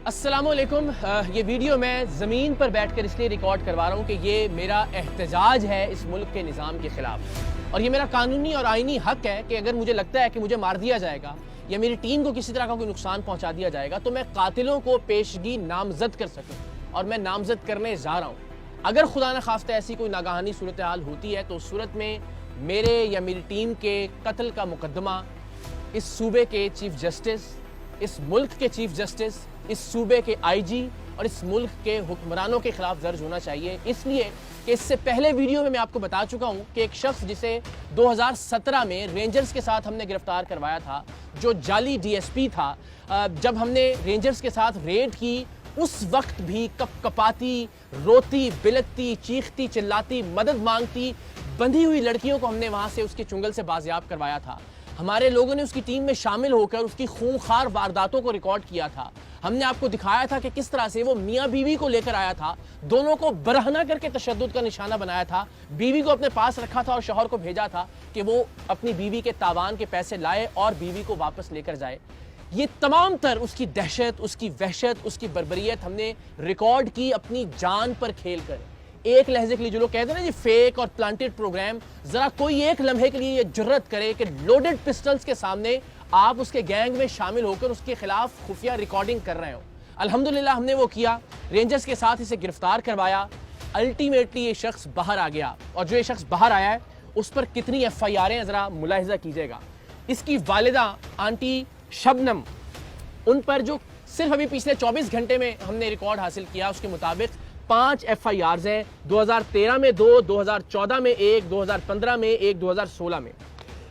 अस्सलामुअलैकुम। ये वीडियो मैं ज़मीन पर बैठकर इसलिए रिकॉर्ड करवा रहा हूँ कि ये मेरा एहतजाज है इस मुल्क के निज़ाम के ख़िलाफ़, और ये मेरा कानूनी और आइनी हक़ है कि अगर मुझे लगता है कि मुझे मार दिया जाएगा या मेरी टीम को किसी तरह का कोई नुकसान पहुँचा दिया जाएगा तो मैं कातिलों को पेशगी नामज़द कर सकूँ, और मैं नामज़द करने जा रहा हूँ। अगर खुदा न खास्ता ऐसी कोई नागहानी सूरत हाल होती है तो उस सूरत में मेरे या मेरी टीम के कत्ल का मुकदमा इस सूबे के चीफ जस्टिस, इस मुल्क के चीफ जस्टिस, इस सूबे के आईजी और इस मुल्क के हुक्मरानों के खिलाफ दर्ज होना चाहिए। इसलिए कि इससे पहले वीडियो में मैं आपको बता चुका हूं कि एक शख्स जिसे 2017 में रेंजर्स के साथ हमने गिरफ्तार करवाया था, जो जाली डीएसपी था, जब हमने रेंजर्स के साथ रेड की उस वक्त भी कपकपाती, रोती, बिलकती, चीखती, चिल्लाती, मदद मांगती बंधी हुई लड़कियों को हमने वहां से उसके चुंगल से बाजियाब करवाया था। हमारे लोगों ने उसकी टीम में शामिल होकर उसकी खूंखार वारदातों को रिकॉर्ड किया था। हमने आपको दिखाया था कि किस तरह से वो मियाँ बीवी को लेकर आया था, दोनों को बरहना करके तशद्दुद का निशाना बनाया था, बीवी को अपने पास रखा था और शौहर को भेजा था कि वो अपनी बीवी के तावान के पैसे लाए और बीवी को वापस लेकर जाए। ये तमाम तर उसकी दहशत, उसकी वहशत, उसकी बर्बरियत हमने रिकॉर्ड की अपनी जान पर खेल कर। एक लहजे के लिए जो लोग कहते हैं ना जी फेक और प्लांटेड प्रोग्राम, जरा कोई एक लम्हे के लिए ये जुर्रत करे कि लोडेड पिस्टल्स के सामने आप उसके गैंग में शामिल होकर उसके खिलाफ खुफिया रिकॉर्डिंग कर रहे हो। अल्हम्दुलिल्लाह हमने वो किया, रेंजर्स के साथ इसे गिरफ्तार करवाया। अल्टीमेटली ये शख्स बाहर आ गया, और जो ये शख्स बाहर आया है उस पर कितनी FIR हैं जरा मुलाहिजा कीजिएगा। इसकी वालिदा आंटी शबनम, उन पर जो सिर्फ अभी पिछले 24 घंटे में हमने रिकॉर्ड हासिल किया उसके मुताबिक 5 FIRs हैं। 2013 में 2, 2014 में 1, 2015 में 1, 2016 में।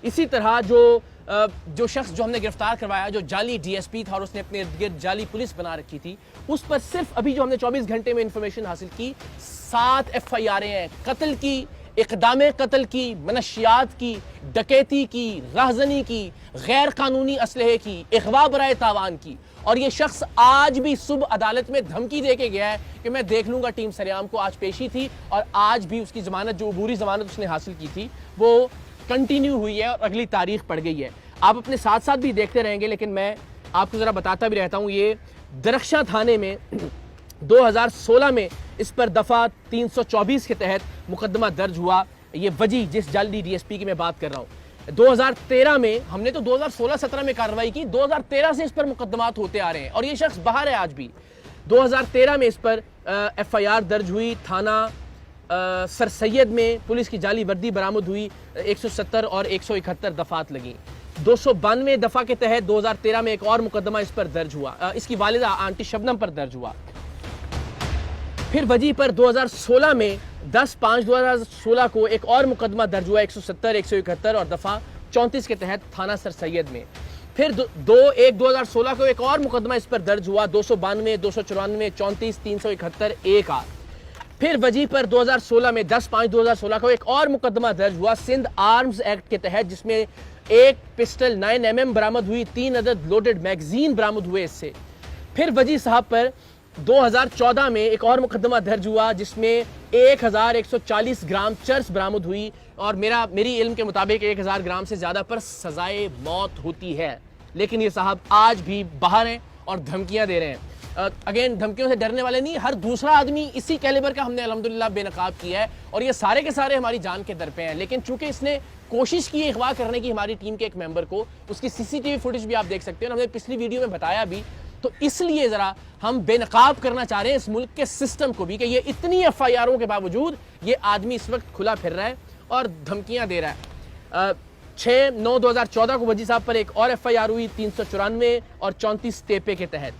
इसी तरह जो शख्स जो हमने गिरफ्तार करवाया, जो जाली डीएसपी था और उसने अपने इर्द गिर्द जाली पुलिस बना रखी थी, उस पर सिर्फ अभी जो हमने 24 घंटे में इंफॉर्मेशन हासिल की 7 FIR हैं। कत्ल की, इक़दामे कत्ल की, मनशियात की, डकैती की, राहज़नी की, गैर कानूनी असलहे की, इग़वा बराए तावान की। और ये शख्स आज भी सुबह अदालत में धमकी दे के गया है कि मैं देख लूंगा टीम सरेआम को। आज पेशी थी और आज भी उसकी जमानत, जो अबूरी जमानत उसने हासिल की थी, वो कंटिन्यू हुई है और अगली तारीख पड़ गई है। आप अपने साथ साथ भी देखते रहेंगे, लेकिन मैं आपको ज़रा बताता भी रहता हूँ। ये दरख्शां थाने में 2016 में इस पर दफ़ा 324 के तहत मुकदमा दर्ज हुआ। ये वजी जिस जाली डीएसपी की मैं बात कर रहा हूँ, 2013 में हमने तो 2016-17 में कार्रवाई की, 2013 से इस पर मुकदमात होते आ रहे हैं और ये शख्स बाहर है आज भी। 2013 में इस पर FIR दर्ज हुई। थाना सर सैयद में पुलिस की जाली वर्दी बरामद हुई, 170 और 171 दफात लगी। 292 दफ़ा के तहत 2013 में एक और मुकदमा इस पर दर्ज हुआ, इसकी वालिदा आंटी शबनम पर दर्ज हुआ। फिर वजी पर 2016 में 10/5/2016 को एक और मुकदमा दर्ज हुआ, 170, 171 और दफ़ा 34 के तहत थाना सर सैयद में। फिर 2/1/2016 को एक और मुकदमा इस पर दर्ज हुआ, 292, 294, 34, 371 A। फिर वजी पर 2016 में 10/5/2016 को एक और मुकदमा दर्ज हुआ सिंध आर्म्स एक्ट के तहत, जिसमें एक पिस्टल 9mm बरामद हुई, 3 अदद लोडेड मैगजीन बरामद हुए इससे। फिर वजी साहब पर 2014 में एक और मुकदमा दर्ज हुआ जिसमें 1140 ग्राम चर्स बरामद हुई, और मेरी इल्म के मुताबिक 1000 ग्राम से ज़्यादा पर सजाए मौत होती है। लेकिन ये साहब आज भी बाहर हैं और धमकियाँ दे रहे हैं। अगेन धमकियों से डरने वाले नहीं, हर दूसरा आदमी इसी कैलिबर का हमने अल्हम्दुलिल्लाह बेनकाब किया है, और ये सारे के सारे हमारी जान के दर पे हैं। लेकिन चूंकि इसने कोशिश की अगवा करने की हमारी टीम के एक मेंबर को, उसकी CCTV फुटेज भी आप देख सकते हैं, हमने पिछली वीडियो में बताया भी, तो इसलिए ज़रा हम बेनकाब करना चाह रहे हैं इस मुल्क के सिस्टम को भी कि ये इतनी FIRों के बावजूद ये आदमी इस वक्त खुला फिर रहा है और धमकियाँ दे रहा है। 6/9/2014 को वजी साहब पर एक और FIR हुई, 394 और 34 टेपे के तहत।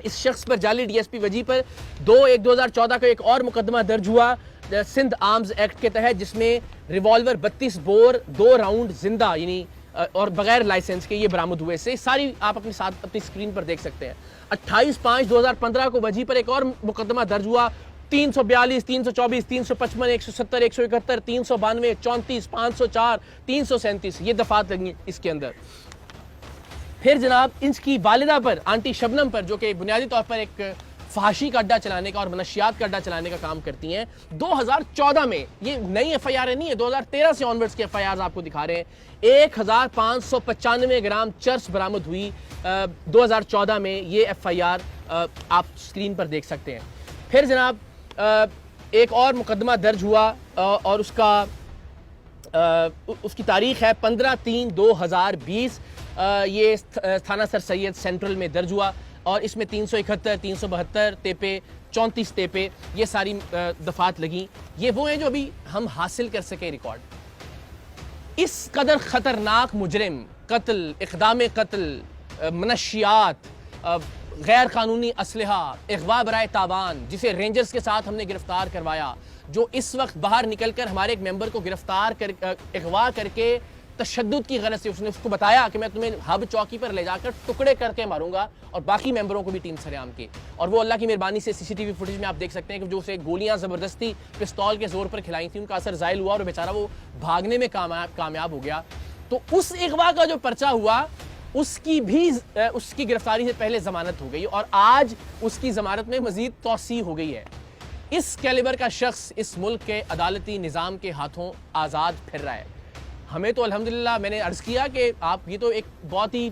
इस शख्स पर जाली डीएसपी वजी पर 2/1/2014 को एक और मुकदमा दर्ज हुआ सिंध आर्म्स एक्ट के तहत, जिसमें रिवॉल्वर 32 बोर 2 राउंड जिंदा यानी और बगैर लाइसेंस के ये बरामद हुए से। सारी आप अपने साथ अपनी स्क्रीन पर देख सकते हैं। 28/5/2015 को वजी पर एक और मुकदमा दर्ज हुआ, 342, 324, 355, 170, 171, 392, 34, 504, 337 ये दफात लगी इसके अंदर। फिर जनाब इनकी वालिदा पर, आंटी शबनम पर, जो कि बुनियादी तौर पर एक फहाशी का अड्डा चलाने का और मनशियात का अड्डा चलाने का काम करती हैं, 2014 में, ये नई FIR नहीं है, 2013 से ऑनवर्ड्स के FIR आपको दिखा रहे हैं, 1595 ग्राम चर्स बरामद हुई 2014 में। ये FIR आप स्क्रीन पर देख सकते हैं। फिर जनाब एक और मुकदमा दर्ज हुआ और उसकी तारीख है 15/3/2020। ये थाना सर सैयद सेंट्रल में दर्ज हुआ और इसमें 371, 372 तेपे, 34 तेपे ये सारी दफात लगी। ये वो हैं जो अभी हम हासिल कर सके रिकॉर्ड। इस कदर ख़तरनाक मुजरिम, कत्ल, इक़दाम कत्ल, मनशियात, गैर कानूनी असलहा, अगवा बराए तावान, जिसे रेंजर्स के साथ हमने गिरफ्तार करवाया, जो इस वक्त बाहर निकल कर हमारे एक मेंबर को गिरफ्तार कर अगवा करके तशद्दुद की गरज से उसने उसको बताया कि मैं तुम्हें हब चौकी पर ले जाकर टुकड़े करके मारूंगा और बाकी मेंबरों को भी टीम सरेआम की। और वो अल्लाह की मेहरबानी से सीसीटीवी फुटेज में आप देख सकते हैं कि जो उसे गोलियां ज़बरदस्ती पिस्तौल के जोर पर खिलाई थी, उनका असर ज़ायल हुआ और बेचारा वो भागने में कामयाब हो गया। तो उस अगवा का जो पर्चा हुआ उसकी गिरफ्तारी से पहले जमानत हो गई और आज उसकी जमानत में मजीद तौसी हो गई है। इस कैलिबर का शख्स इस मुल्क के अदालती निज़ाम के हाथों आज़ाद फिर रहा है। हमें तो अल्हम्दुलिल्लाह, मैंने अर्ज़ किया कि आप ये तो एक बहुत ही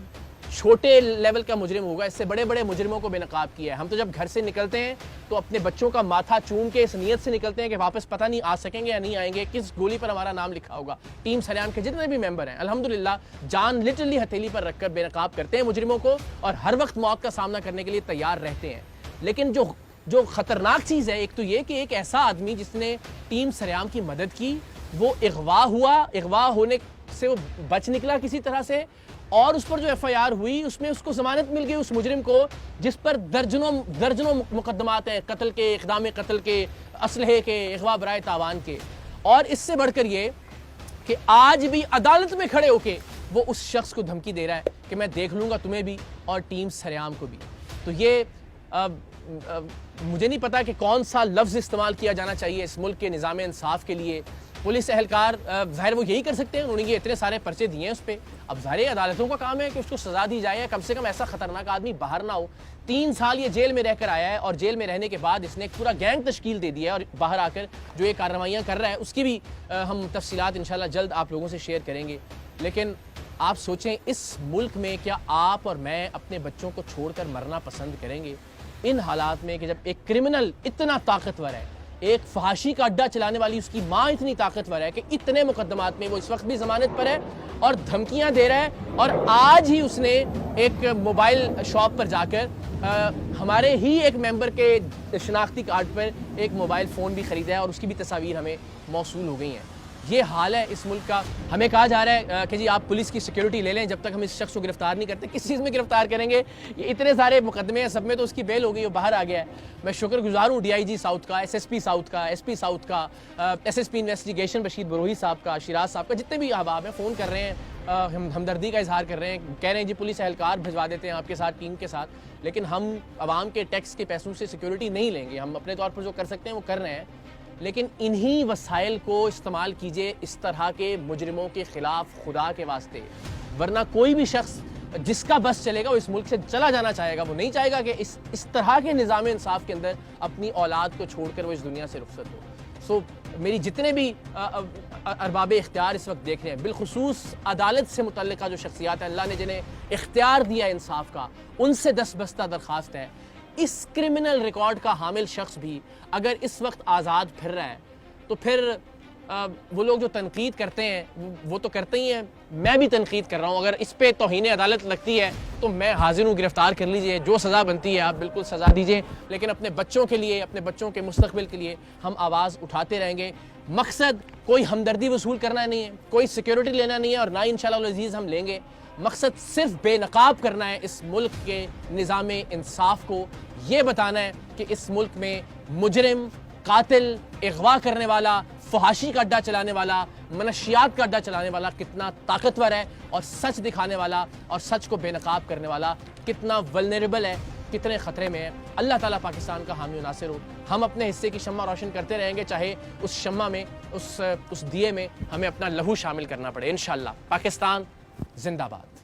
छोटे लेवल का मुजरिम होगा, इससे बड़े बड़े मुजरिमों को बेनकाब किया है। हम तो जब घर से निकलते हैं तो अपने बच्चों का माथा चूम के इस नीयत से निकलते हैं कि वापस पता नहीं आ सकेंगे या नहीं आएंगे, किस गोली पर हमारा नाम लिखा होगा। टीम सरेआम के जितने भी मेंबर हैं अल्हम्दुलिल्लाह जान लिटरली हथेली पर रखकर बेनकाब करते हैं मुजरिमों को और हर वक्त मौत का सामना करने के लिए तैयार रहते हैं। लेकिन जो खतरनाक चीज़ है, एक तो ये कि एक ऐसा आदमी जिसने टीम सरेआम की मदद की, वो अगवा हुआ, अगवा होने से वो बच निकला किसी तरह से, और उस पर जो FIR हुई उसमें उसको जमानत मिल गई उस मुजरिम को जिस पर दर्जनों मुकदमात हैं, कत्ल के, इक़दाम कत्ल के, असलहे के, अगवा बराए तावान के। और इससे बढ़कर ये कि आज भी अदालत में खड़े होके वो उस शख्स को धमकी दे रहा है कि मैं देख लूँगा तुम्हें भी और टीम सरेआम को भी। तो ये मुझे नहीं पता कि कौन सा लफ्ज़ इस्तेमाल किया जाना चाहिए इस मुल्क के निज़ाम इंसाफ के लिए। पुलिस एहलकार ज़ाहिर वो यही कर सकते हैं, उन्होंने ये इतने सारे पर्चे दिए हैं उस पर। अब ज़ाहिर अदालतों का काम है कि उसको सज़ा दी जाए, कम से कम ऐसा ख़तरनाक आदमी बाहर ना हो। 3 साल ये जेल में रहकर आया है और जेल में रहने के बाद इसने एक पूरा गैंग तश्कील दे दिया है और बाहर आकर जो ये कार्रवाइयाँ कर रहा है उसकी भी हम तफसीलात इंशाल्लाह जल्द आप लोगों से शेयर करेंगे। लेकिन आप सोचें, इस मुल्क में क्या आप और मैं अपने बच्चों को छोड़कर मरना पसंद करेंगे इन हालात में कि जब एक क्रिमिनल इतना ताकतवर है, एक फहाशी का अड्डा चलाने वाली उसकी माँ इतनी ताकतवर है कि इतने मुकदमात में वो इस वक्त भी जमानत पर है और धमकियां दे रहा है। और आज ही उसने एक मोबाइल शॉप पर जाकर हमारे ही एक मेंबर के शनाख्ती कार्ड पर एक मोबाइल फ़ोन भी ख़रीदा है और उसकी भी तस्वीर हमें मौसूल हो गई हैं। ये हाल है इस मुल्क का। हमें कहा जा रहा है कि जी आप पुलिस की सिक्योरिटी ले लें जब तक हम इस शख्स को गिरफ्तार नहीं करते। किस चीज़ में गिरफ्तार करेंगे? ये इतने सारे मुकदमे हैं, सब में तो उसकी बेल हो गई, वो बाहर आ गया है। मैं शुक्रगुजार हूँ DIG साउथ का, SSP साउथ का, SP साउथ का, SSP इन्वेस्टिगेशन बशीर बरोही साहब का, शिराज साहब का, जितने भी अहबाब हैं फ़ोन कर रहे हैं, हमदर्दी का इजहार कर रहे हैं, कह रहे हैं जी पुलिस एहलकार भिजवा देते हैं आपके साथ, टीम के साथ। लेकिन हम आवाम के टैक्स के पैसों से सिक्योरिटी नहीं लेंगे। हम अपने तौर पर जो कर सकते हैं वो कर रहे हैं, लेकिन इन्हीं वसाइल को इस्तेमाल कीजिए इस तरह के मुजरिमों के ख़िलाफ़ खुदा के वास्ते। वरना कोई भी शख्स जिसका बस चलेगा वो इस मुल्क से चला जाना चाहेगा। वो नहीं चाहेगा कि इस तरह के निज़ाम इंसाफ के अंदर अपनी औलाद को छोड़कर वो इस दुनिया से रुखसत हो। सो मेरी जितने भी अरबाब इख्तियार इस वक्त देख रहे हैं, बिलखुसूस अदालत से मुतल्लिक़ा जो शख्सियात हैं, अल्लाह ने जिन्हें इख्तियार दिया इंसाफ का, उनसे दस्तबस्ता दरख्वास्त है, इस क्रिमिनल रिकॉर्ड का हामिल शख्स भी अगर इस वक्त आज़ाद फिर रहा है तो फिर वो लोग जो तनकीद करते हैं वो तो करते ही हैं, मैं भी तनकीद कर रहा हूँ। अगर इस पे तौहीन अदालत लगती है तो मैं हाजिर हूँ, गिरफ्तार कर लीजिए, जो सज़ा बनती है आप बिल्कुल सज़ा दीजिए। लेकिन अपने बच्चों के लिए, अपने बच्चों के मुस्तक़बिल के लिए हम आवाज़ उठाते रहेंगे। मकसद कोई हमदर्दी वसूल करना नहीं है, कोई सिक्योरिटी लेना नहीं है और ना इंशाअल्लाह अज़ीज़ हम लेंगे। मकसद सिर्फ बेनकाब करना है इस मुल्क के निज़ाम इंसाफ को। ये बताना है कि इस मुल्क में मुजरिम, कातिल, अगवा करने वाला, फहाशी का अड्डा चलाने वाला, मनशियात का अड्डा चलाने वाला कितना ताकतवर है और सच दिखाने वाला और सच को बेनकाब करने वाला कितना वल्नरेबल है, कितने ख़तरे में है। अल्लाह ताला पाकिस्तान का हामी नासिर हो। हम अपने हिस्से की शम्मा रोशन करते रहेंगे, चाहे उस शम्मा में, उस दिए में हमें अपना लहू शामिल करना पड़े। इंशाअल्लाह। पाकिस्तान जिंदाबाद।